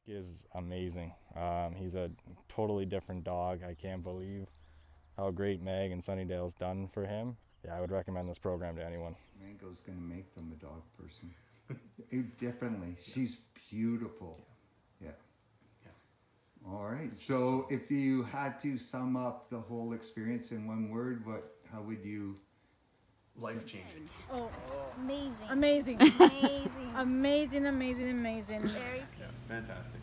is amazing. He's a totally different dog. I can't believe how great Meg and Sunnidale's done for him. Yeah, I would recommend this program to anyone. Mango's gonna make them a dog person. Differently. She's beautiful. Yeah. All right. So if you had to sum up the whole experience in one word, how would you? Life-changing. Oh, amazing. Amazing. Amazing. Amazing, amazing, amazing. Very Yeah, fantastic.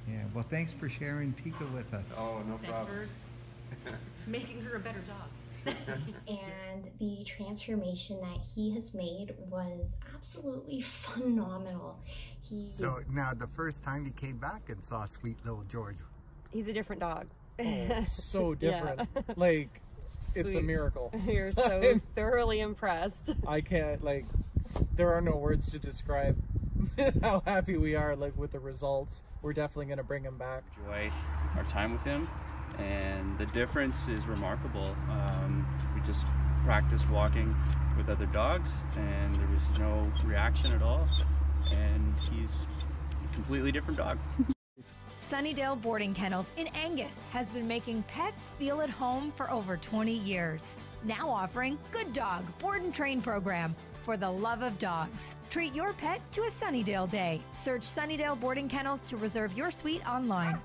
Yeah. Well, thanks for sharing Tika with us. Oh, no Thanks problem. for making her a better dog. And the transformation that he has made was absolutely phenomenal. So now the first time you came back and saw sweet little George. He's a different dog. Oh, so different. Yeah. Like, it's a miracle. You're so thoroughly impressed. I can't, like, there are no words to describe how happy we are, like, with the results. We're definitely going to bring him back. Enjoy our time with him, and the difference is remarkable. We just practiced walking with other dogs, and there was no reaction at all, and he's a completely different dog. Sunnidale Boarding Kennels in Angus has been making pets feel at home for over 20 years. Now offering Good Dog Board and Train program for the love of dogs. Treat your pet to a Sunnidale day. Search Sunnidale Boarding Kennels to reserve your suite online.